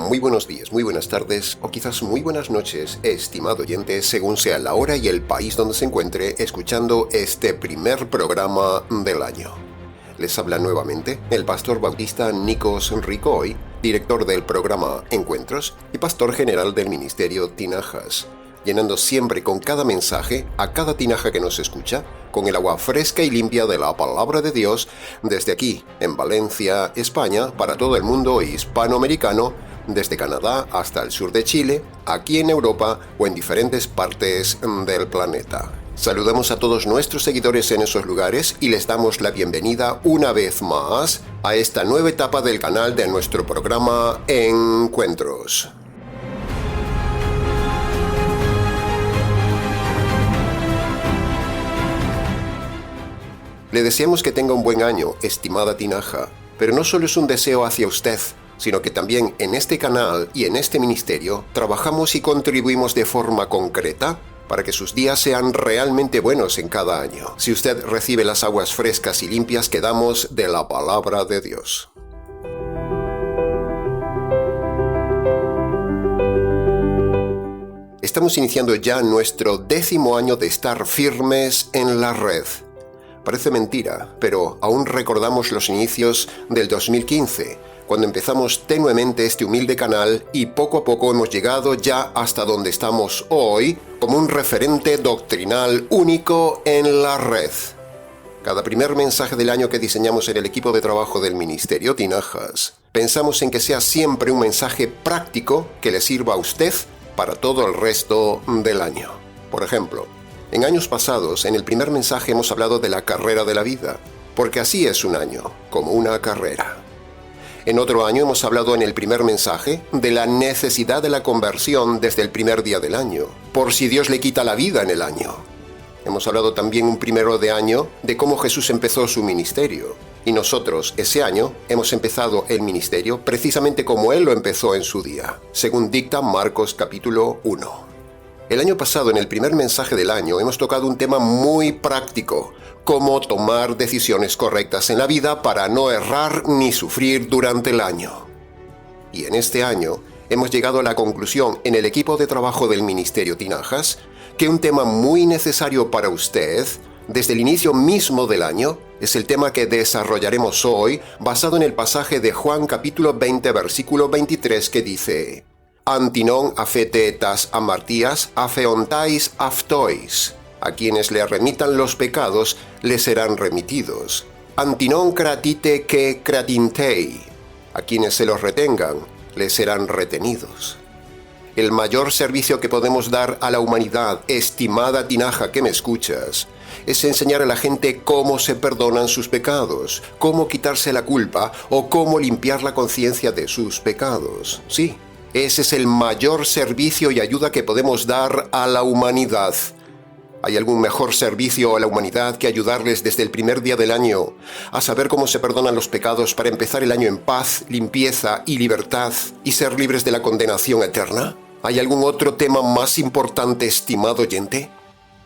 muy buenos días, muy buenas tardes o quizás muy buenas noches, estimado oyente, según sea la hora y el país donde se encuentre escuchando este primer programa del año. Les habla nuevamente el pastor bautista Nikos Ricoy, director del programa Encuentros y pastor general del ministerio Tinajas, llenando siempre con cada mensaje a cada tinaja que nos escucha con el agua fresca y limpia de la palabra de Dios desde aquí, en Valencia, España, para todo el mundo hispanoamericano, desde Canadá hasta el sur de Chile, aquí en Europa o en diferentes partes del planeta. Saludamos a todos nuestros seguidores en esos lugares y les damos la bienvenida una vez más a esta nueva etapa del canal de nuestro programa Encuentros. Le deseamos que tenga un buen año, estimada tinaja, pero no solo es un deseo hacia usted, sino que también en este canal y en este ministerio trabajamos y contribuimos de forma concreta para que sus días sean realmente buenos en cada año, si usted recibe las aguas frescas y limpias que damos de la palabra de Dios. Estamos iniciando ya nuestro 10º año de estar firmes en la red. Parece mentira, pero aún recordamos los inicios del 2015, cuando empezamos tenuemente este humilde canal y poco a poco hemos llegado ya hasta donde estamos hoy como un referente doctrinal único en la red. Cada primer mensaje del año que diseñamos en el equipo de trabajo del Ministerio Tinajas, pensamos en que sea siempre un mensaje práctico que le sirva a usted para todo el resto del año. Por ejemplo, en años pasados, en el primer mensaje hemos hablado de la carrera de la vida, porque así es un año, como una carrera. En otro año hemos hablado en el primer mensaje de la necesidad de la conversión desde el primer día del año, por si Dios le quita la vida en el año. Hemos hablado también un primero de año de cómo Jesús empezó su ministerio, y nosotros ese año hemos empezado el ministerio precisamente como Él lo empezó en su día, según dicta Marcos capítulo 1. El año pasado, en el primer mensaje del año, hemos tocado un tema muy práctico: cómo tomar decisiones correctas en la vida para no errar ni sufrir durante el año. Y en este año hemos llegado a la conclusión en el equipo de trabajo del Ministerio Tinajas que un tema muy necesario para usted, desde el inicio mismo del año, es el tema que desarrollaremos hoy, basado en el pasaje de Juan capítulo 20, versículo 23, que dice: «Antinon afete tas amartías afeontais aftois». A quienes le remitan los pecados, les serán remitidos. Antinon cratite que cratintei. A quienes se los retengan, les serán retenidos. El mayor servicio que podemos dar a la humanidad, estimada tinaja que me escuchas, es enseñar a la gente cómo se perdonan sus pecados, cómo quitarse la culpa o cómo limpiar la conciencia de sus pecados. Sí, ese es el mayor servicio y ayuda que podemos dar a la humanidad. ¿Hay algún mejor servicio a la humanidad que ayudarles desde el primer día del año a saber cómo se perdonan los pecados para empezar el año en paz, limpieza y libertad y ser libres de la condenación eterna? ¿Hay algún otro tema más importante, estimado oyente?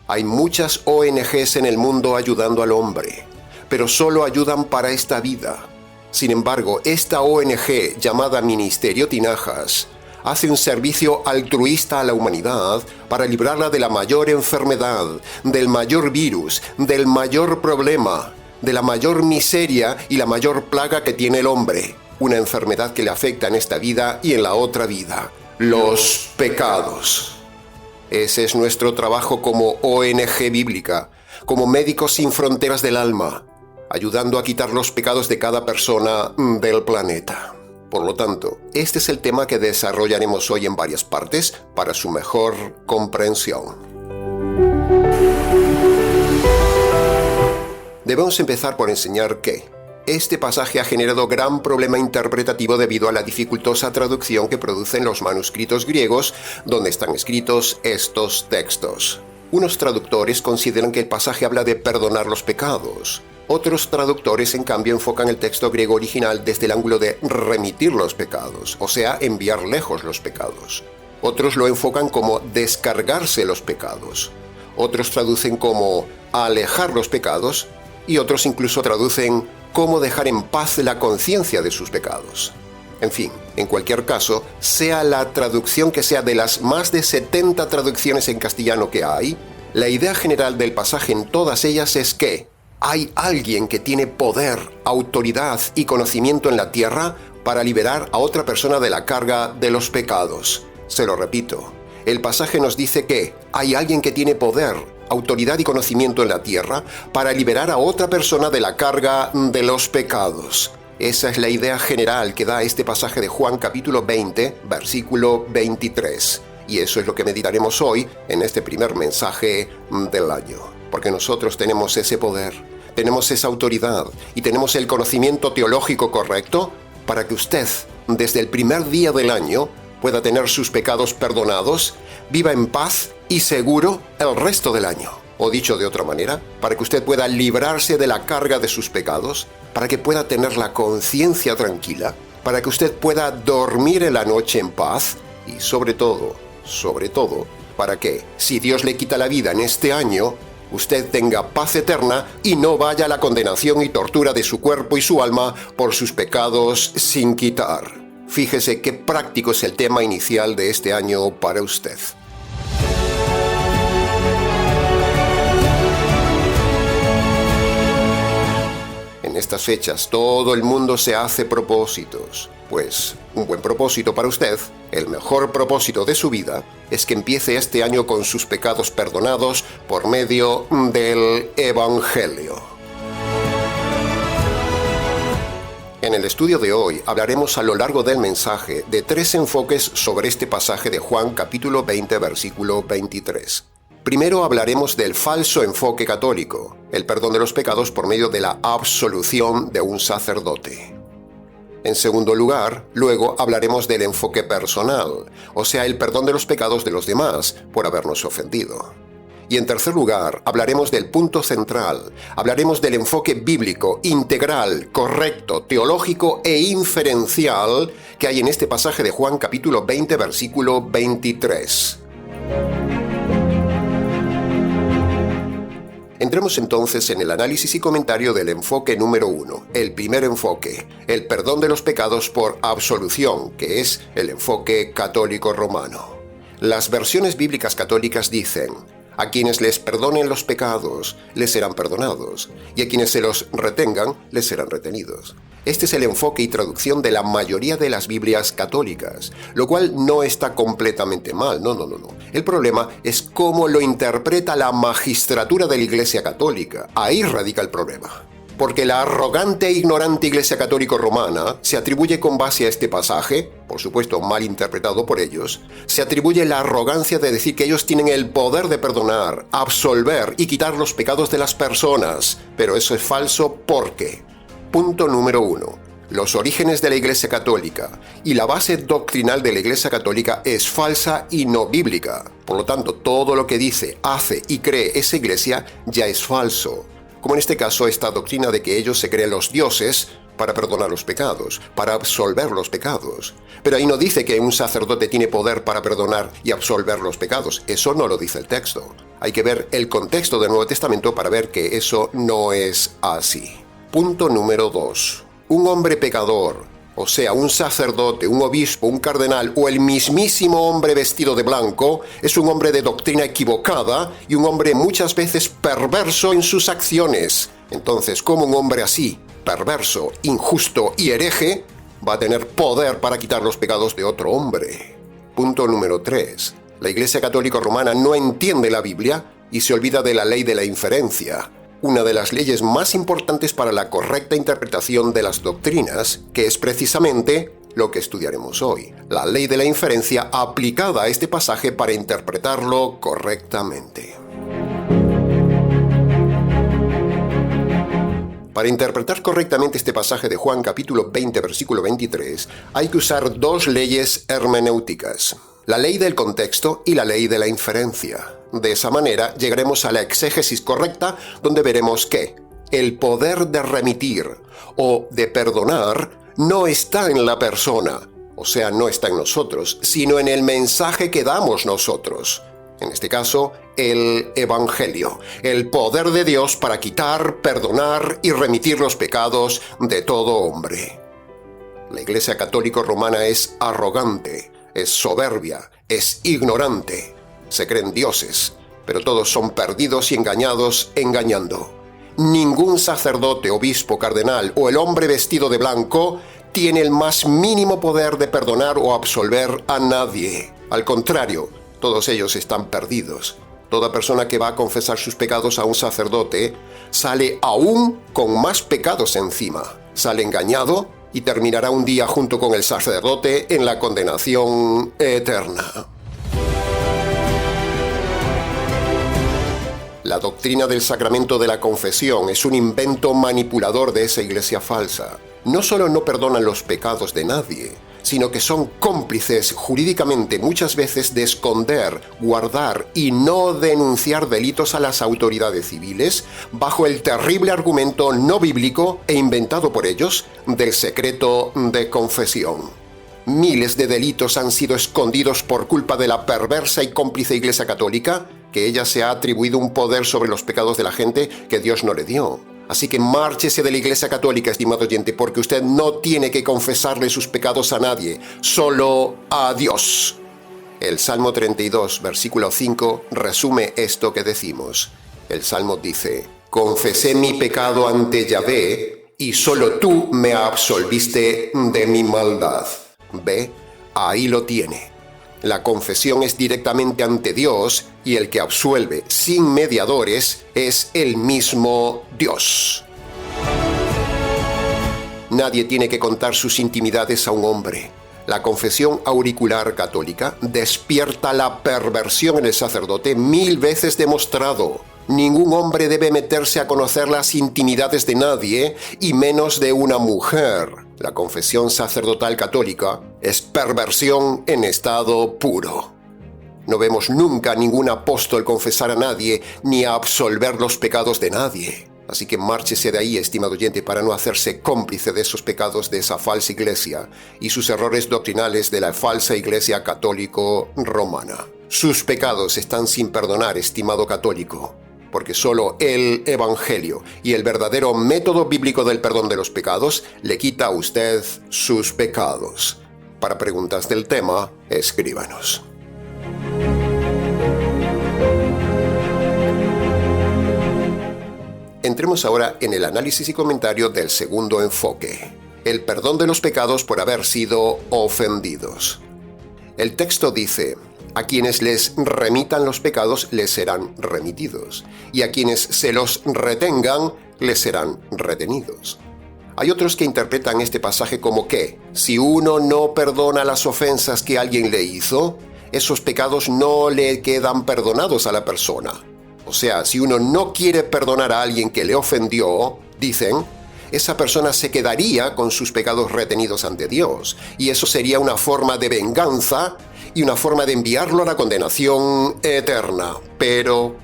Hay muchas ONGs en el mundo ayudando al hombre, pero solo ayudan para esta vida. Sin embargo, esta ONG llamada Ministerio Tinajas hace un servicio altruista a la humanidad para librarla de la mayor enfermedad, del mayor virus, del mayor problema, de la mayor miseria y la mayor plaga que tiene el hombre, una enfermedad que le afecta en esta vida y en la otra vida: los pecados. Ese es nuestro trabajo como ONG bíblica, como Médicos Sin Fronteras del Alma, ayudando a quitar los pecados de cada persona del planeta. Por lo tanto, este es el tema que desarrollaremos hoy en varias partes para su mejor comprensión. Debemos empezar por enseñar que este pasaje ha generado gran problema interpretativo debido a la dificultosa traducción que producen los manuscritos griegos donde están escritos estos textos. Unos traductores consideran que el pasaje habla de perdonar los pecados. Otros traductores, en cambio, enfocan el texto griego original desde el ángulo de remitir los pecados, o sea, enviar lejos los pecados. Otros lo enfocan como descargarse los pecados. Otros traducen como alejar los pecados, y otros incluso traducen cómo dejar en paz la conciencia de sus pecados. En fin, en cualquier caso, sea la traducción que sea de las más de 70 traducciones en castellano que hay, la idea general del pasaje en todas ellas es que hay alguien que tiene poder, autoridad y conocimiento en la tierra para liberar a otra persona de la carga de los pecados. Se lo repito, el pasaje nos dice que hay alguien que tiene poder, autoridad y conocimiento en la tierra para liberar a otra persona de la carga de los pecados. Esa es la idea general que da este pasaje de Juan capítulo 20, versículo 23. Y eso es lo que meditaremos hoy en este primer mensaje del año. Porque nosotros tenemos ese poder, tenemos esa autoridad y tenemos el conocimiento teológico correcto para que usted, desde el primer día del año, pueda tener sus pecados perdonados, viva en paz y seguro el resto del año. O dicho de otra manera, para que usted pueda librarse de la carga de sus pecados, para que pueda tener la conciencia tranquila, para que usted pueda dormir en la noche en paz y sobre todo, para que, si Dios le quita la vida en este año, usted tenga paz eterna y no vaya a la condenación y tortura de su cuerpo y su alma por sus pecados sin quitar. Fíjese qué práctico es el tema inicial de este año para usted. En estas fechas todo el mundo se hace propósitos. Pues un buen propósito para usted, el mejor propósito de su vida, es que empiece este año con sus pecados perdonados por medio del Evangelio. En el estudio de hoy hablaremos a lo largo del mensaje de 3 enfoques sobre este pasaje de Juan capítulo 20 versículo 23. Primero hablaremos del falso enfoque católico, el perdón de los pecados por medio de la absolución de un sacerdote. En segundo lugar, luego hablaremos del enfoque personal, o sea, el perdón de los pecados de los demás por habernos ofendido. Y en tercer lugar, hablaremos del punto central, hablaremos del enfoque bíblico, integral, correcto, teológico e inferencial que hay en este pasaje de Juan capítulo 20 versículo 23. Entremos entonces en el análisis y comentario del enfoque número 1, el primer enfoque, el perdón de los pecados por absolución, que es el enfoque católico romano. Las versiones bíblicas católicas dicen: a quienes les perdonen los pecados, les serán perdonados, y a quienes se los retengan, les serán retenidos. Este es el enfoque y traducción de la mayoría de las Biblias católicas, lo cual no está completamente mal, no. El problema es cómo lo interpreta la magistratura de la Iglesia Católica. Ahí radica el problema. Porque la arrogante e ignorante Iglesia Católica Romana se atribuye con base a este pasaje, por supuesto mal interpretado por ellos, se atribuye la arrogancia de decir que ellos tienen el poder de perdonar, absolver y quitar los pecados de las personas. Pero eso es falso porque, punto número 1, los orígenes de la Iglesia Católica y la base doctrinal de la Iglesia Católica es falsa y no bíblica. Por lo tanto, todo lo que dice, hace y cree esa Iglesia ya es falso. Como en este caso esta doctrina de que ellos se creen los dioses para perdonar los pecados, para absolver los pecados. Pero ahí no dice que un sacerdote tiene poder para perdonar y absolver los pecados. Eso no lo dice el texto. Hay que ver el contexto del Nuevo Testamento para ver que eso no es así. Punto número 2. Un hombre pecador, o sea, un sacerdote, un obispo, un cardenal o el mismísimo hombre vestido de blanco, es un hombre de doctrina equivocada y un hombre muchas veces perverso en sus acciones. Entonces, ¿cómo un hombre así, perverso, injusto y hereje, va a tener poder para quitar los pecados de otro hombre? Punto número 3. La Iglesia Católica Romana no entiende la Biblia y se olvida de la ley de la inferencia, una de las leyes más importantes para la correcta interpretación de las doctrinas, que es precisamente lo que estudiaremos hoy, la ley de la inferencia aplicada a este pasaje para interpretarlo correctamente. Para interpretar correctamente este pasaje de Juan capítulo 20 versículo 23, hay que usar 2 leyes hermenéuticas, la ley del contexto y la ley de la inferencia. De esa manera llegaremos a la exégesis correcta, donde veremos que el poder de remitir o de perdonar no está en la persona, o sea, no está en nosotros, sino en el mensaje que damos nosotros. En este caso, el Evangelio, el poder de Dios para quitar, perdonar y remitir los pecados de todo hombre. La Iglesia Católica Romana es arrogante, es soberbia, es ignorante. Se creen dioses, pero todos son perdidos y engañados engañando. Ningún sacerdote, obispo, cardenal o el hombre vestido de blanco tiene el más mínimo poder de perdonar o absolver a nadie. Al contrario, todos ellos están perdidos. Toda persona que va a confesar sus pecados a un sacerdote sale aún con más pecados encima. Sale engañado y terminará un día junto con el sacerdote en la condenación eterna. La doctrina del sacramento de la confesión es un invento manipulador de esa iglesia falsa. No solo no perdonan los pecados de nadie, sino que son cómplices jurídicamente muchas veces de esconder, guardar y no denunciar delitos a las autoridades civiles bajo el terrible argumento no bíblico e inventado por ellos del secreto de confesión. Miles de delitos han sido escondidos por culpa de la perversa y cómplice Iglesia Católica, que ella se ha atribuido un poder sobre los pecados de la gente que Dios no le dio. Así que márchese de la Iglesia Católica, estimado oyente, porque usted no tiene que confesarle sus pecados a nadie, solo a Dios. El Salmo 32, versículo 5, resume esto que decimos. El Salmo dice: confesé mi pecado ante Yahvé, y solo tú me absolviste de mi maldad. Ve, ahí lo tiene. La confesión es directamente ante Dios y el que absuelve sin mediadores es el mismo Dios. Nadie tiene que contar sus intimidades a un hombre. La confesión auricular católica despierta la perversión en el sacerdote 1000 veces demostrado. Ningún hombre debe meterse a conocer las intimidades de nadie, y menos de una mujer. La confesión sacerdotal católica es perversión en estado puro. No vemos nunca a ningún apóstol confesar a nadie ni a absolver los pecados de nadie. Así que márchese de ahí, estimado oyente, para no hacerse cómplice de esos pecados de esa falsa iglesia y sus errores doctrinales de la falsa iglesia católico romana. Sus pecados están sin perdonar, estimado católico, porque solo el Evangelio y el verdadero método bíblico del perdón de los pecados le quita a usted sus pecados. Para preguntas del tema, escríbanos. Entremos ahora en el análisis y comentario del segundo enfoque: el perdón de los pecados por haber sido ofendidos. El texto dice: a quienes les remitan los pecados les serán remitidos, y a quienes se los retengan les serán retenidos. Hay otros que interpretan este pasaje como que, si uno no perdona las ofensas que alguien le hizo, esos pecados no le quedan perdonados a la persona. O sea, si uno no quiere perdonar a alguien que le ofendió, dicen, esa persona se quedaría con sus pecados retenidos ante Dios, y eso sería una forma de venganza y una forma de enviarlo a la condenación eterna. Pero,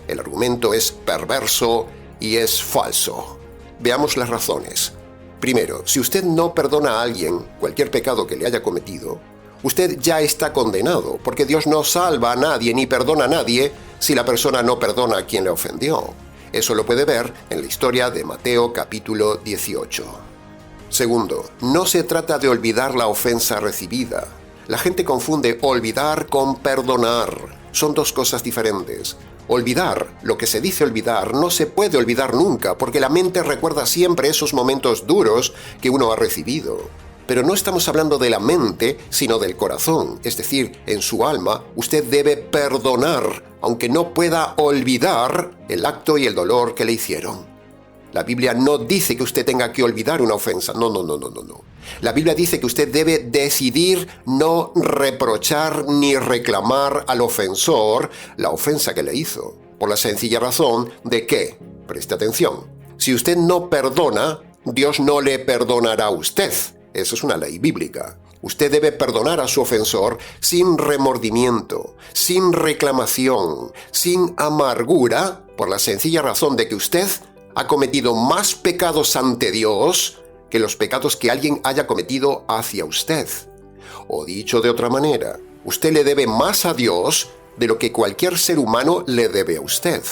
el argumento es perverso y es falso. Veamos las razones. Primero, si usted no perdona a alguien cualquier pecado que le haya cometido, usted ya está condenado, porque Dios no salva a nadie ni perdona a nadie si la persona no perdona a quien le ofendió. Eso lo puede ver en la historia de Mateo capítulo 18. Segundo, no se trata de olvidar la ofensa recibida. La gente confunde olvidar con perdonar. Son dos cosas diferentes. Olvidar, lo que se dice olvidar, no se puede olvidar nunca, porque la mente recuerda siempre esos momentos duros que uno ha recibido. Pero no estamos hablando de la mente, sino del corazón. Es decir, en su alma, usted debe perdonar, aunque no pueda olvidar el acto y el dolor que le hicieron. La Biblia no dice que usted tenga que olvidar una ofensa. No. La Biblia dice que usted debe decidir no reprochar ni reclamar al ofensor la ofensa que le hizo, por la sencilla razón de que, preste atención, si usted no perdona, Dios no le perdonará a usted. Eso es una ley bíblica. Usted debe perdonar a su ofensor sin remordimiento, sin reclamación, sin amargura, por la sencilla razón de que usted ha cometido más pecados ante Dios que los pecados que alguien haya cometido hacia usted. O dicho de otra manera, usted le debe más a Dios de lo que cualquier ser humano le debe a usted.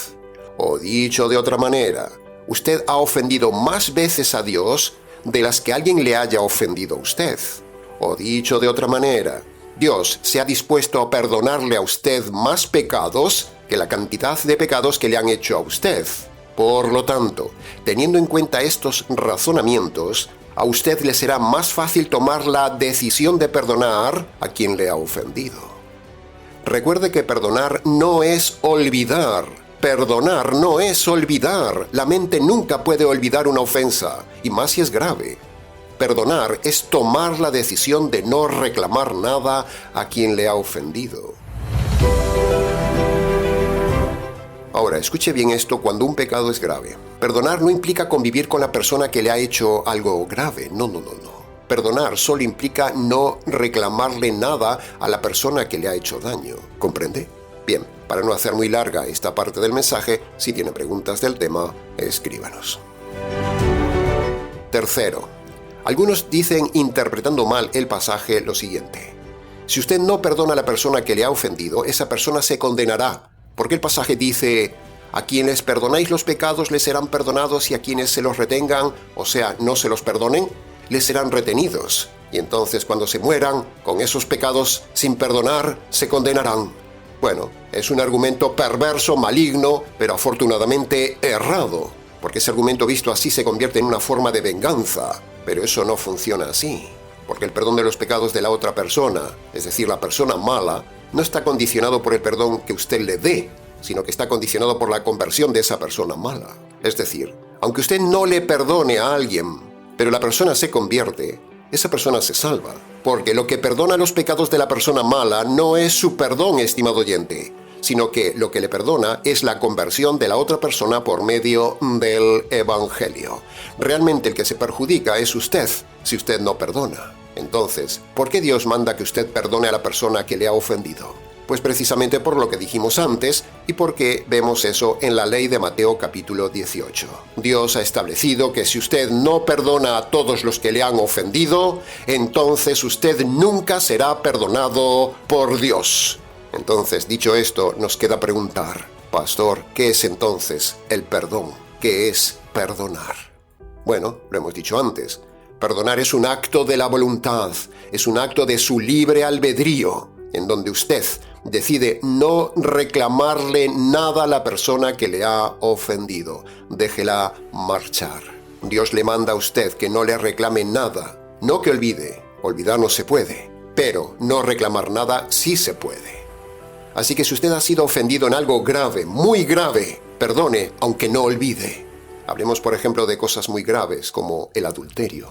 O dicho de otra manera, usted ha ofendido más veces a Dios de las que alguien le haya ofendido a usted. O dicho de otra manera, Dios se ha dispuesto a perdonarle a usted más pecados que la cantidad de pecados que le han hecho a usted. Por lo tanto, teniendo en cuenta estos razonamientos, a usted le será más fácil tomar la decisión de perdonar a quien le ha ofendido. Recuerde que perdonar no es olvidar. Perdonar no es olvidar. La mente nunca puede olvidar una ofensa, y más si es grave. Perdonar es tomar la decisión de no reclamar nada a quien le ha ofendido. Ahora, escuche bien esto cuando un pecado es grave. Perdonar no implica convivir con la persona que le ha hecho algo grave. No. Perdonar solo implica no reclamarle nada a la persona que le ha hecho daño. ¿Comprende? Bien, para no hacer muy larga esta parte del mensaje, si tiene preguntas del tema, escríbanos. Tercero, algunos dicen, interpretando mal el pasaje, lo siguiente: si usted no perdona a la persona que le ha ofendido, esa persona se condenará. Porque el pasaje dice, a quienes perdonáis los pecados les serán perdonados y a quienes se los retengan, o sea, no se los perdonen, les serán retenidos. Y entonces cuando se mueran con esos pecados sin perdonar, se condenarán. Bueno, es un argumento perverso, maligno, pero afortunadamente errado, porque ese argumento visto así se convierte en una forma de venganza. Pero eso no funciona así, porque el perdón de los pecados de la otra persona, es decir, la persona mala, no está condicionado por el perdón que usted le dé, sino que está condicionado por la conversión de esa persona mala. Es decir, aunque usted no le perdone a alguien, pero la persona se convierte, esa persona se salva. Porque lo que perdona los pecados de la persona mala no es su perdón, estimado oyente, sino que lo que le perdona es la conversión de la otra persona por medio del Evangelio. Realmente el que se perjudica es usted, si usted no perdona. Entonces, ¿por qué Dios manda que usted perdone a la persona que le ha ofendido? Pues precisamente por lo que dijimos antes y porque vemos eso en la ley de Mateo capítulo 18. Dios ha establecido que si usted no perdona a todos los que le han ofendido, entonces usted nunca será perdonado por Dios. Entonces, dicho esto, nos queda preguntar, Pastor, ¿qué es entonces el perdón? ¿Qué es perdonar? Bueno, lo hemos dicho antes. Perdonar es un acto de la voluntad, es un acto de su libre albedrío, en donde usted decide no reclamarle nada a la persona que le ha ofendido. Déjela marchar. Dios le manda a usted que no le reclame nada, no que olvide. Olvidar no se puede, pero no reclamar nada sí se puede. Así que si usted ha sido ofendido en algo grave, muy grave, perdone aunque no olvide. Hablemos por ejemplo de cosas muy graves como el adulterio.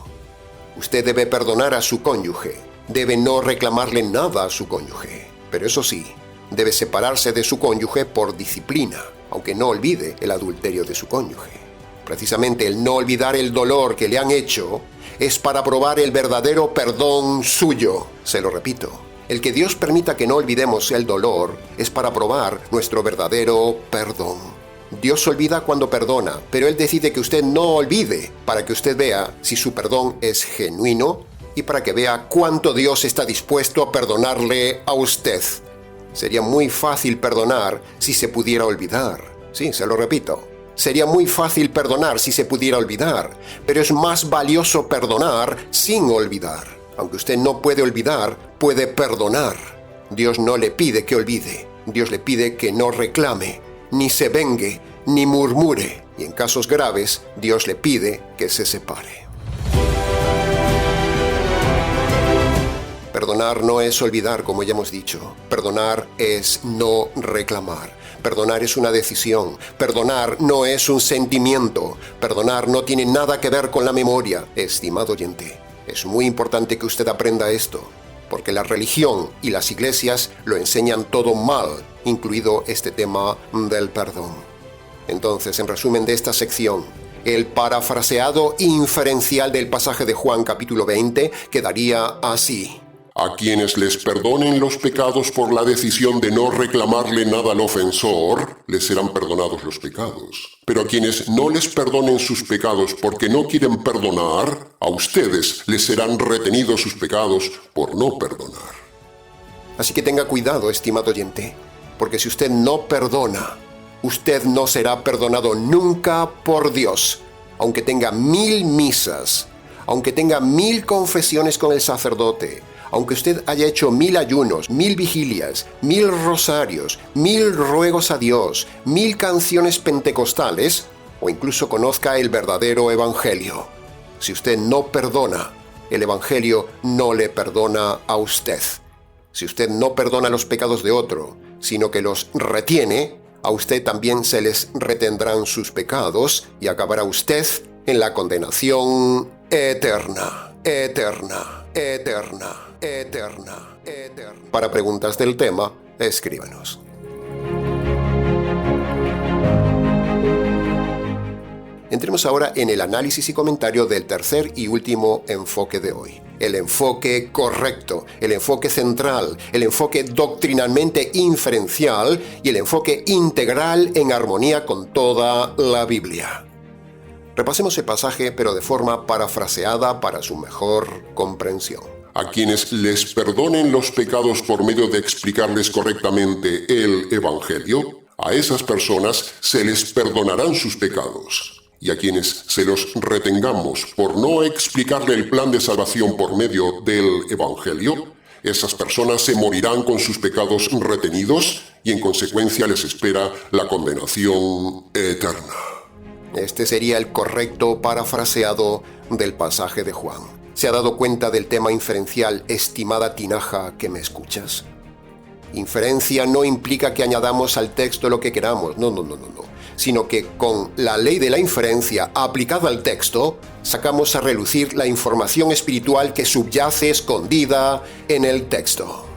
Usted debe perdonar a su cónyuge, debe no reclamarle nada a su cónyuge, pero eso sí, debe separarse de su cónyuge por disciplina, aunque no olvide el adulterio de su cónyuge. Precisamente el no olvidar el dolor que le han hecho es para probar el verdadero perdón suyo. Se lo repito, el que Dios permita que no olvidemos el dolor es para probar nuestro verdadero perdón. Dios olvida cuando perdona, pero Él decide que usted no olvide para que usted vea si su perdón es genuino y para que vea cuánto Dios está dispuesto a perdonarle a usted. Sería muy fácil perdonar si se pudiera olvidar. Sí, se lo repito. Sería muy fácil perdonar si se pudiera olvidar, pero es más valioso perdonar sin olvidar. Aunque usted no puede olvidar, puede perdonar. Dios no le pide que olvide, Dios le pide que no reclame, ni se vengue, ni murmure, y en casos graves, Dios le pide que se separe. Perdonar no es olvidar, como ya hemos dicho. Perdonar es no reclamar. Perdonar es una decisión. Perdonar no es un sentimiento. Perdonar no tiene nada que ver con la memoria. Estimado oyente, es muy importante que usted aprenda esto, porque la religión y las iglesias lo enseñan todo mal, incluido este tema del perdón. Entonces, en resumen de esta sección, el parafraseado inferencial del pasaje de Juan capítulo 20 quedaría así: A quienes les perdonen los pecados por la decisión de no reclamarle nada al ofensor, les serán perdonados los pecados. Pero a quienes no les perdonen sus pecados porque no quieren perdonar, a ustedes les serán retenidos sus pecados por no perdonar. Así que tenga cuidado, estimado oyente, porque si usted no perdona, usted no será perdonado nunca por Dios, aunque tenga 1000 misas, aunque tenga 1000 confesiones con el sacerdote, aunque usted haya hecho 1000 ayunos, 1000 vigilias, 1000 rosarios, 1000 ruegos a Dios, 1000 canciones pentecostales, o incluso conozca el verdadero evangelio. Si usted no perdona, el evangelio no le perdona a usted. Si usted no perdona los pecados de otro, sino que los retiene, a usted también se les retendrán sus pecados y acabará usted en la condenación eterna, eterna, eterna, eterna, eterna. Para preguntas del tema, escríbanos. Entremos ahora en el análisis y comentario del tercer y último enfoque de hoy. El enfoque correcto, el enfoque central, el enfoque doctrinalmente inferencial y el enfoque integral en armonía con toda la Biblia. Repasemos el pasaje, pero de forma parafraseada para su mejor comprensión. A quienes les perdonen los pecados por medio de explicarles correctamente el Evangelio, a esas personas se les perdonarán sus pecados. Y a quienes se los retengamos por no explicarle el plan de salvación por medio del Evangelio, esas personas se morirán con sus pecados retenidos y en consecuencia les espera la condenación eterna. Este sería el correcto parafraseado del pasaje de Juan. ¿Se ha dado cuenta del tema inferencial, estimada tinaja que me escuchas? Inferencia no implica que añadamos al texto lo que queramos, no, sino que con la ley de la inferencia aplicada al texto, sacamos a relucir la información espiritual que subyace escondida en el texto.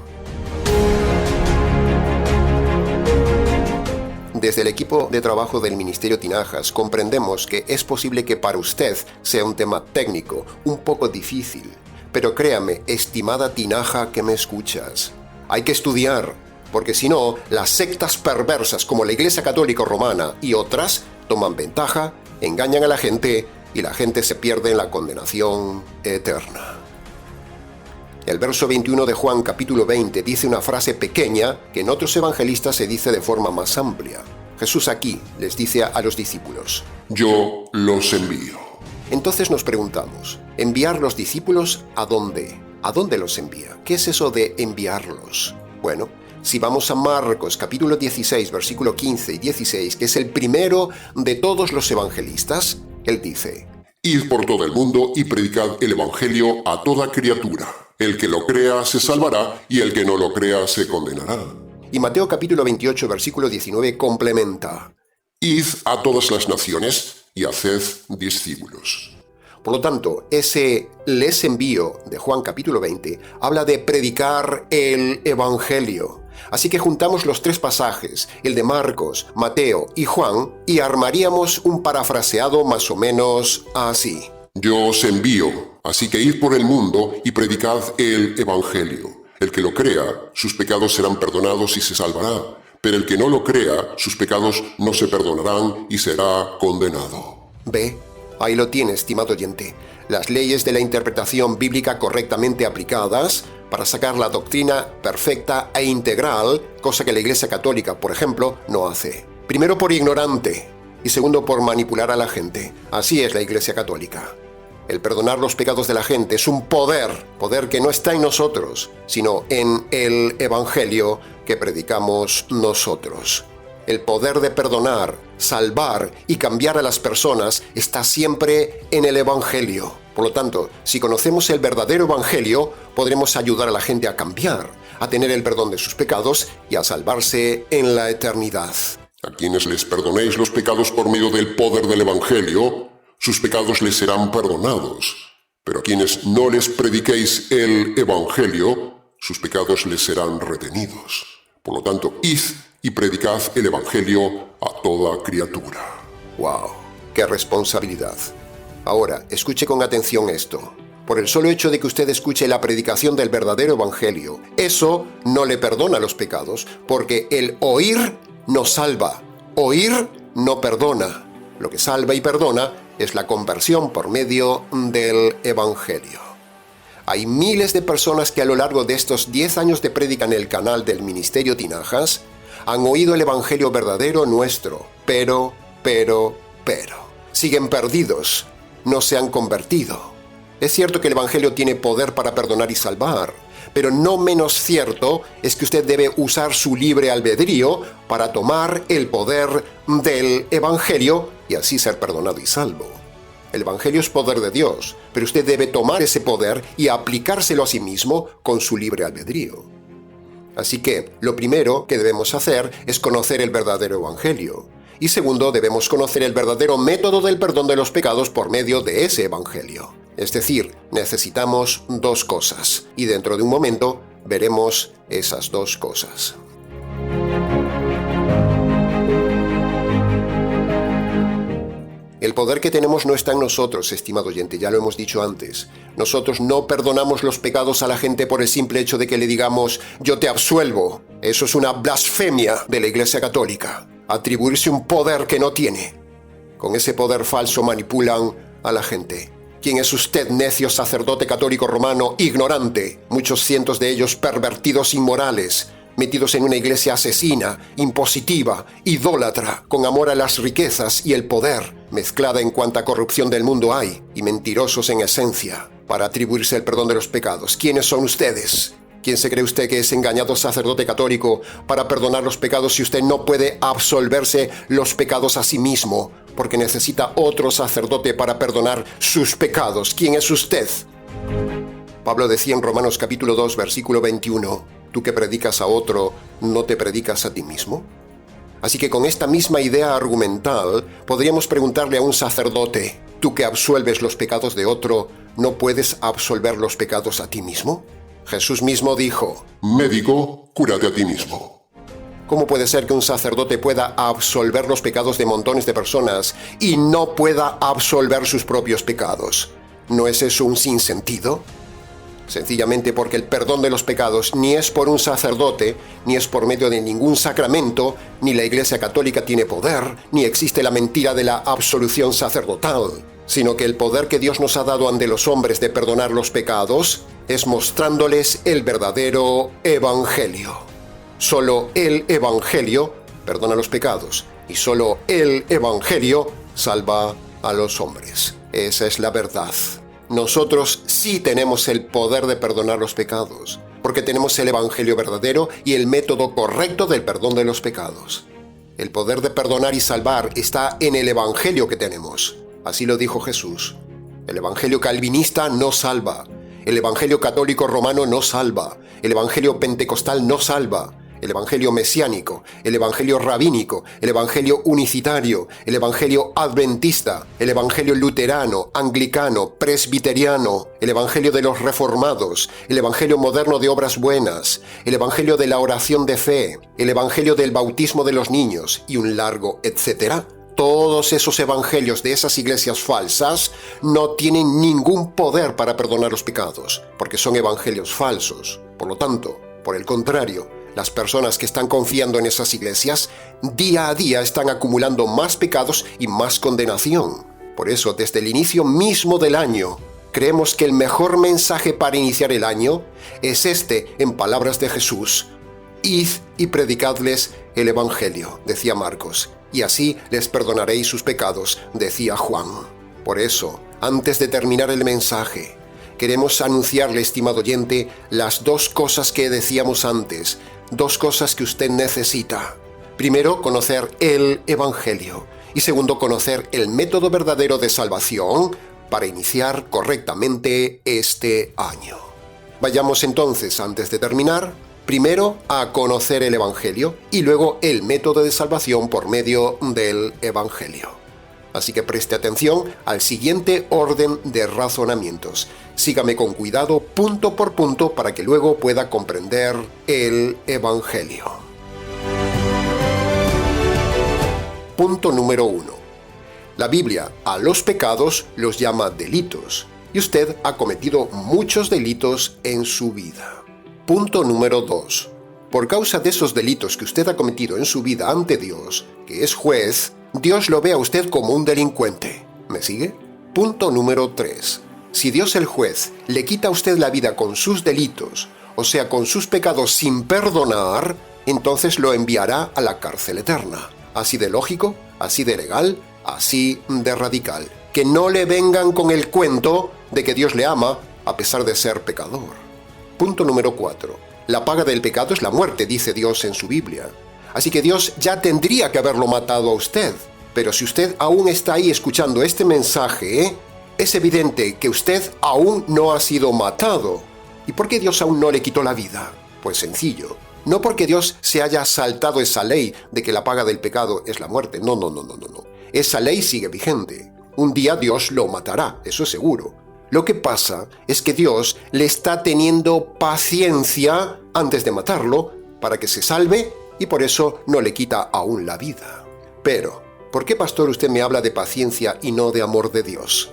Desde el equipo de trabajo del Ministerio Tinajas comprendemos que es posible que para usted sea un tema técnico, un poco difícil, pero créame, estimada tinaja que me escuchas, hay que estudiar, porque si no, las sectas perversas como la Iglesia Católica Romana y otras toman ventaja, engañan a la gente y la gente se pierde en la condenación eterna. El verso 21 de Juan capítulo 20 dice una frase pequeña que en otros evangelistas se dice de forma más amplia. Jesús aquí les dice a los discípulos: yo los envío. Entonces nos preguntamos, ¿enviar los discípulos a dónde? ¿A dónde los envía? ¿Qué es eso de enviarlos? Bueno, si vamos a Marcos capítulo 16, versículo 15 y 16, que es el primero de todos los evangelistas, él dice: id por todo el mundo y predicad el evangelio a toda criatura. El que lo crea se salvará y el que no lo crea se condenará. Y Mateo capítulo 28, versículo 19 complementa: id a todas las naciones y haced discípulos. Por lo tanto, ese les envío de Juan capítulo 20 habla de predicar el evangelio. Así que juntamos los tres pasajes, el de Marcos, Mateo y Juan, y armaríamos un parafraseado más o menos así. Yo os envío, así que id por el mundo y predicad el evangelio. El que lo crea, sus pecados serán perdonados y se salvará. Pero el que no lo crea, sus pecados no se perdonarán y será condenado. ¿Ve? Ahí lo tiene, estimado oyente. Las leyes de la interpretación bíblica correctamente aplicadas para sacar la doctrina perfecta e integral, cosa que la Iglesia Católica, por ejemplo, no hace. Primero por ignorante y segundo por manipular a la gente. Así es la Iglesia Católica. El perdonar los pecados de la gente es un poder que no está en nosotros, sino en el Evangelio que predicamos nosotros. El poder de perdonar, salvar y cambiar a las personas está siempre en el Evangelio. Por lo tanto, si conocemos el verdadero Evangelio, podremos ayudar a la gente a cambiar, a tener el perdón de sus pecados y a salvarse en la eternidad. A quienes les perdonéis los pecados por medio del poder del Evangelio, sus pecados les serán perdonados. Pero a quienes no les prediquéis el Evangelio, sus pecados les serán retenidos. Por lo tanto, id y predicad el Evangelio a toda criatura. ¡Wow! ¡Qué responsabilidad! Ahora, escuche con atención esto. Por el solo hecho de que usted escuche la predicación del verdadero Evangelio, eso no le perdona los pecados, porque el oír no salva, oír no perdona. Lo que salva y perdona es la conversión por medio del Evangelio. Hay miles de personas que a lo largo de estos 10 años de prédica en el canal del Ministerio Tinajas han oído el Evangelio verdadero nuestro, pero siguen perdidos, no se han convertido. Es cierto que el Evangelio tiene poder para perdonar y salvar, pero no menos cierto es que usted debe usar su libre albedrío para tomar el poder del Evangelio y así ser perdonado y salvo. El Evangelio es poder de Dios, pero usted debe tomar ese poder y aplicárselo a sí mismo con su libre albedrío. Así que lo primero que debemos hacer es conocer el verdadero Evangelio. Y segundo, debemos conocer el verdadero método del perdón de los pecados por medio de ese Evangelio. Es decir, necesitamos dos cosas, y dentro de un momento veremos esas dos cosas. El poder que tenemos no está en nosotros, estimado oyente, ya lo hemos dicho antes. Nosotros no perdonamos los pecados a la gente por el simple hecho de que le digamos «yo te absuelvo». Eso es una blasfemia de la Iglesia Católica. Atribuirse un poder que no tiene. Con ese poder falso manipulan a la gente. ¿Quién es usted, necio sacerdote católico romano, ignorante? Muchos cientos de ellos pervertidos inmorales, metidos en una iglesia asesina, impositiva, idólatra, con amor a las riquezas y el poder, mezclada en cuanta corrupción del mundo hay, y mentirosos en esencia, para atribuirse el perdón de los pecados. ¿Quiénes son ustedes? ¿Quién se cree usted que es engañado sacerdote católico para perdonar los pecados si usted no puede absolverse los pecados a sí mismo, porque necesita otro sacerdote para perdonar sus pecados? ¿Quién es usted? Pablo decía en Romanos capítulo 2, versículo 21, ¿tú que predicas a otro, no te predicas a ti mismo? Así que con esta misma idea argumental, podríamos preguntarle a un sacerdote, ¿tú que absuelves los pecados de otro, no puedes absolver los pecados a ti mismo? Jesús mismo dijo, médico, cúrate a ti mismo. ¿Cómo puede ser que un sacerdote pueda absolver los pecados de montones de personas y no pueda absolver sus propios pecados? ¿No es eso un sinsentido? Sencillamente porque el perdón de los pecados ni es por un sacerdote, ni es por medio de ningún sacramento, ni la Iglesia Católica tiene poder, ni existe la mentira de la absolución sacerdotal, sino que el poder que Dios nos ha dado ante los hombres de perdonar los pecados es mostrándoles el verdadero Evangelio. Solo el Evangelio perdona los pecados, y solo el Evangelio salva a los hombres. Esa es la verdad. Nosotros sí tenemos el poder de perdonar los pecados, porque tenemos el Evangelio verdadero y el método correcto del perdón de los pecados. El poder de perdonar y salvar está en el Evangelio que tenemos. Así lo dijo Jesús. El Evangelio calvinista no salva. El Evangelio católico romano no salva. El Evangelio pentecostal no salva. El Evangelio mesiánico, el Evangelio rabínico, el Evangelio unicitario, el Evangelio adventista, el Evangelio luterano, anglicano, presbiteriano, el Evangelio de los reformados, el Evangelio moderno de obras buenas, el Evangelio de la oración de fe, el Evangelio del bautismo de los niños y un largo etcétera. Todos esos evangelios de esas iglesias falsas no tienen ningún poder para perdonar los pecados, porque son evangelios falsos. Por lo tanto, por el contrario, las personas que están confiando en esas iglesias día a día están acumulando más pecados y más condenación. Por eso, desde el inicio mismo del año, creemos que el mejor mensaje para iniciar el año es este, en palabras de Jesús: «Id y predicadles el Evangelio», decía Marcos, «y así les perdonaréis sus pecados», decía Juan. Por eso, antes de terminar el mensaje, queremos anunciarle, estimado oyente, las dos cosas que decíamos antes, dos cosas que usted necesita. Primero, conocer el Evangelio. Y segundo, conocer el método verdadero de salvación para iniciar correctamente este año. Vayamos entonces, antes de terminar, primero a conocer el Evangelio y luego el método de salvación por medio del Evangelio. Así que preste atención al siguiente orden de razonamientos. Sígame con cuidado punto por punto para que luego pueda comprender el Evangelio. Punto número 1. La Biblia a los pecados los llama delitos, y usted ha cometido muchos delitos en su vida. Punto número 2. Por causa de esos delitos que usted ha cometido en su vida ante Dios, que es juez, Dios lo ve a usted como un delincuente. ¿Me sigue? Punto número 3. Si Dios el juez le quita a usted la vida con sus delitos, o sea, con sus pecados sin perdonar, entonces lo enviará a la cárcel eterna. Así de lógico, así de legal, así de radical. Que no le vengan con el cuento de que Dios le ama a pesar de ser pecador. Punto número 4. La paga del pecado es la muerte, dice Dios en su Biblia. Así que Dios ya tendría que haberlo matado a usted. Pero si usted aún está ahí escuchando este mensaje, es evidente que usted aún no ha sido matado. ¿Y por qué Dios aún no le quitó la vida? Pues sencillo. No porque Dios se haya saltado esa ley de que la paga del pecado es la muerte. No. Esa ley sigue vigente. Un día Dios lo matará, eso es seguro. Lo que pasa es que Dios le está teniendo paciencia antes de matarlo para que se salve y por eso no le quita aún la vida. Pero, ¿por qué, pastor, usted me habla de paciencia y no de amor de Dios?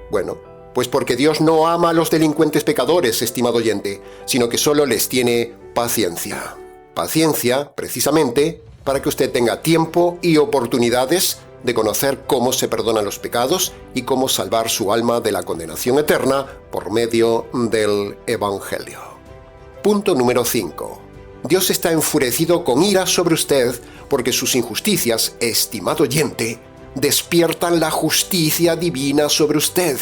Bueno, pues porque Dios no ama a los delincuentes pecadores, estimado oyente, sino que solo les tiene paciencia. Paciencia, precisamente, para que usted tenga tiempo y oportunidades de conocer cómo se perdonan los pecados y cómo salvar su alma de la condenación eterna por medio del Evangelio. Punto número 5. Dios está enfurecido con ira sobre usted porque sus injusticias, estimado oyente, despiertan la justicia divina sobre usted.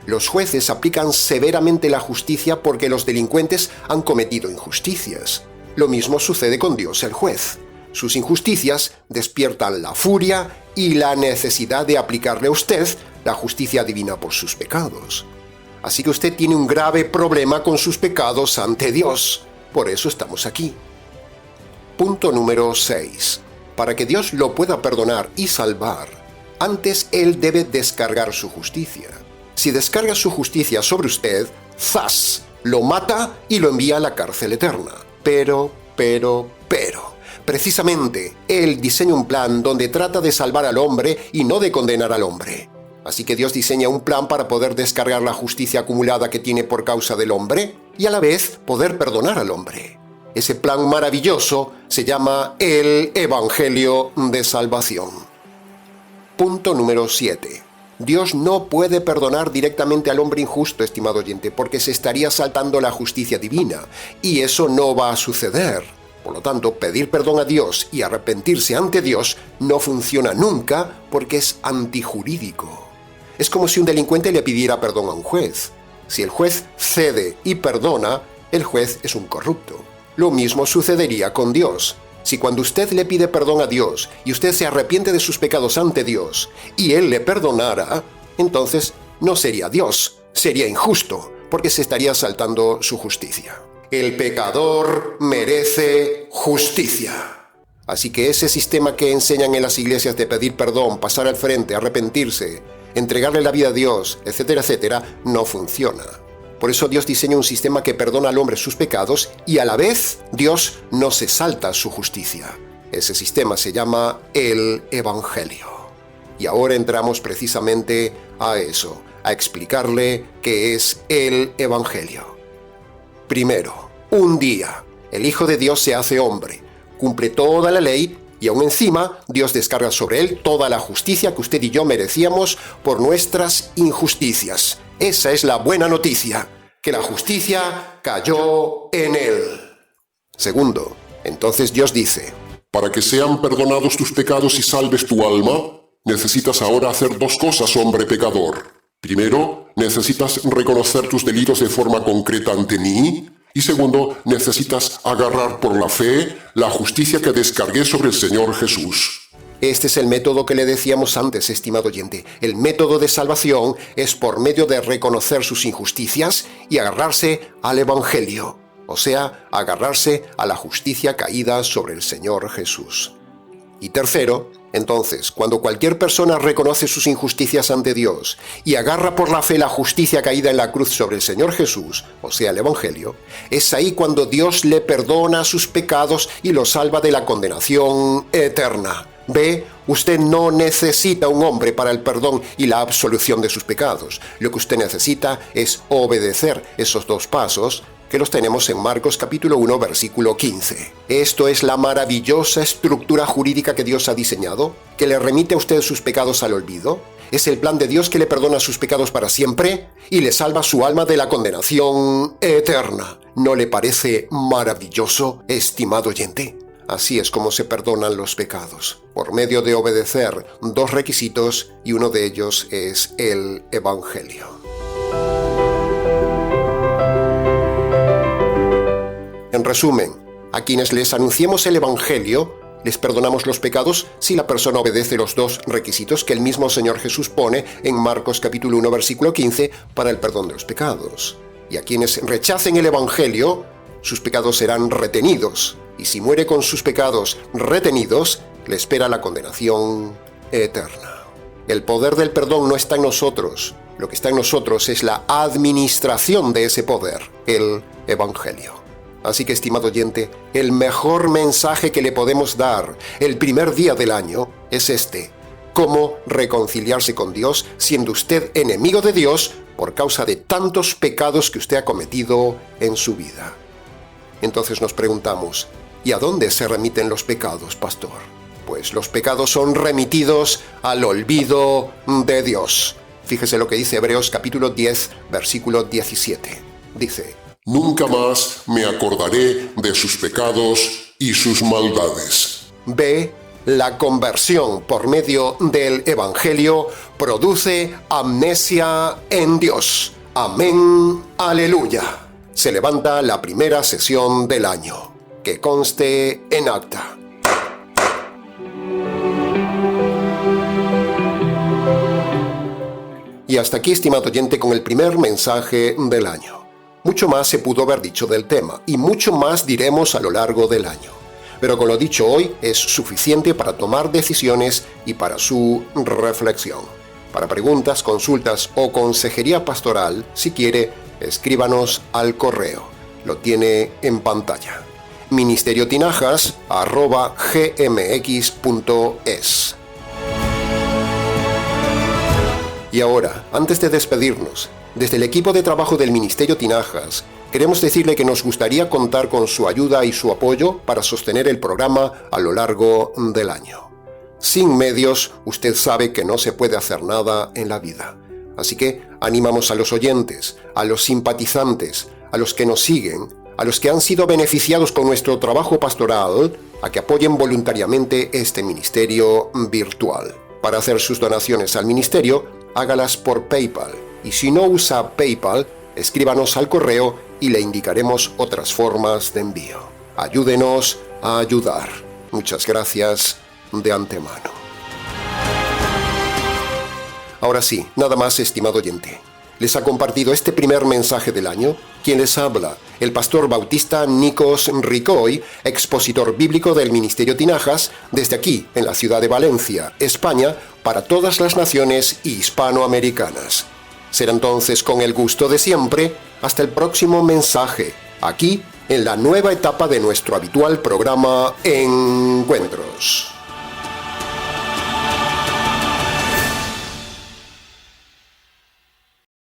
Los jueces aplican severamente la justicia porque los delincuentes han cometido injusticias. Lo mismo sucede con Dios el juez. Sus injusticias despiertan la furia y la necesidad de aplicarle a usted la justicia divina por sus pecados. Así que usted tiene un grave problema con sus pecados ante Dios. Por eso estamos aquí. Punto número 6. Para que Dios lo pueda perdonar y salvar, antes Él debe descargar su justicia. Si descarga su justicia sobre usted, ¡zas!, lo mata y lo envía a la cárcel eterna. Pero, precisamente, Él diseña un plan donde trata de salvar al hombre y no de condenar al hombre. Así que Dios diseña un plan para poder descargar la justicia acumulada que tiene por causa del hombre y a la vez poder perdonar al hombre. Ese plan maravilloso se llama el Evangelio de Salvación. Punto número 7. Dios no puede perdonar directamente al hombre injusto, estimado oyente, porque se estaría saltando la justicia divina, y eso no va a suceder. Por lo tanto, pedir perdón a Dios y arrepentirse ante Dios no funciona nunca porque es antijurídico. Es como si un delincuente le pidiera perdón a un juez. Si el juez cede y perdona, el juez es un corrupto. Lo mismo sucedería con Dios. Si cuando usted le pide perdón a Dios y usted se arrepiente de sus pecados ante Dios y Él le perdonara, entonces no sería Dios, sería injusto, porque se estaría saltando su justicia. El pecador merece justicia. Así que ese sistema que enseñan en las iglesias de pedir perdón, pasar al frente, arrepentirse, entregarle la vida a Dios, etcétera, etcétera, no funciona. Por eso Dios diseña un sistema que perdona al hombre sus pecados y a la vez Dios no se salta su justicia. Ese sistema se llama el Evangelio. Y ahora entramos precisamente a eso, a explicarle qué es el Evangelio. Primero, un día, el Hijo de Dios se hace hombre, cumple toda la ley y aún encima Dios descarga sobre él toda la justicia que usted y yo merecíamos por nuestras injusticias. Esa es la buena noticia, que la justicia cayó en él. Segundo, entonces Dios dice: para que sean perdonados tus pecados y salves tu alma, necesitas ahora hacer dos cosas, hombre pecador. Primero, necesitas reconocer tus delitos de forma concreta ante mí. Y segundo, necesitas agarrar por la fe la justicia que descargué sobre el Señor Jesús. Este es el método que le decíamos antes, estimado oyente. El método de salvación es por medio de reconocer sus injusticias y agarrarse al Evangelio, o sea, agarrarse a la justicia caída sobre el Señor Jesús. Y tercero, entonces, cuando cualquier persona reconoce sus injusticias ante Dios y agarra por la fe la justicia caída en la cruz sobre el Señor Jesús, o sea, el Evangelio, es ahí cuando Dios le perdona sus pecados y lo salva de la condenación eterna. Ve, usted no necesita un hombre para el perdón y la absolución de sus pecados. Lo que usted necesita es obedecer esos dos pasos que los tenemos en Marcos capítulo 1, versículo 15. Esto es la maravillosa estructura jurídica que Dios ha diseñado, que le remite a usted sus pecados al olvido. Es el plan de Dios que le perdona sus pecados para siempre y le salva su alma de la condenación eterna. ¿No le parece maravilloso, estimado oyente? Así es como se perdonan los pecados, por medio de obedecer dos requisitos y uno de ellos es el Evangelio. En resumen, a quienes les anunciemos el Evangelio, les perdonamos los pecados si la persona obedece los dos requisitos que el mismo Señor Jesús pone en Marcos capítulo 1, versículo 15, para el perdón de los pecados. Y a quienes rechacen el Evangelio, sus pecados serán retenidos, y si muere con sus pecados retenidos, le espera la condenación eterna. El poder del perdón no está en nosotros. Lo que está en nosotros es la administración de ese poder, el Evangelio. Así que, estimado oyente, el mejor mensaje que le podemos dar el primer día del año es este: cómo reconciliarse con Dios siendo usted enemigo de Dios por causa de tantos pecados que usted ha cometido en su vida. Entonces nos preguntamos, ¿y a dónde se remiten los pecados, pastor? Pues los pecados son remitidos al olvido de Dios. Fíjese lo que dice Hebreos capítulo 10, versículo 17. Dice: Nunca más me acordaré de sus pecados y sus maldades. Ve, la conversión por medio del Evangelio produce amnesia en Dios. Amén, aleluya. Se levanta la primera sesión del año. Que conste en acta. Y hasta aquí, estimado oyente, con el primer mensaje del año. Mucho más se pudo haber dicho del tema, y mucho más diremos a lo largo del año. Pero con lo dicho hoy es suficiente para tomar decisiones y para su reflexión. Para preguntas, consultas o consejería pastoral, si quiere, escríbanos al correo. Lo tiene en pantalla: ministeriotinajas@gmx.es. Y ahora, antes de despedirnos, desde el equipo de trabajo del Ministerio Tinajas, queremos decirle que nos gustaría contar con su ayuda y su apoyo para sostener el programa a lo largo del año. Sin medios, usted sabe que no se puede hacer nada en la vida. Así que animamos a los oyentes, a los simpatizantes, a los que nos siguen, a los que han sido beneficiados con nuestro trabajo pastoral, a que apoyen voluntariamente este ministerio virtual. Para hacer sus donaciones al ministerio, hágalas por PayPal. Y si no usa PayPal, escríbanos al correo y le indicaremos otras formas de envío. Ayúdenos a ayudar. Muchas gracias de antemano. Ahora sí, nada más, estimado oyente. Les ha compartido este primer mensaje del año quien les habla, el pastor bautista Nikos Ricoy, expositor bíblico del Ministerio Tinajas, desde aquí, en la ciudad de Valencia, España, para todas las naciones hispanoamericanas. Será entonces con el gusto de siempre, hasta el próximo mensaje, aquí en la nueva etapa de nuestro habitual programa Encuentros.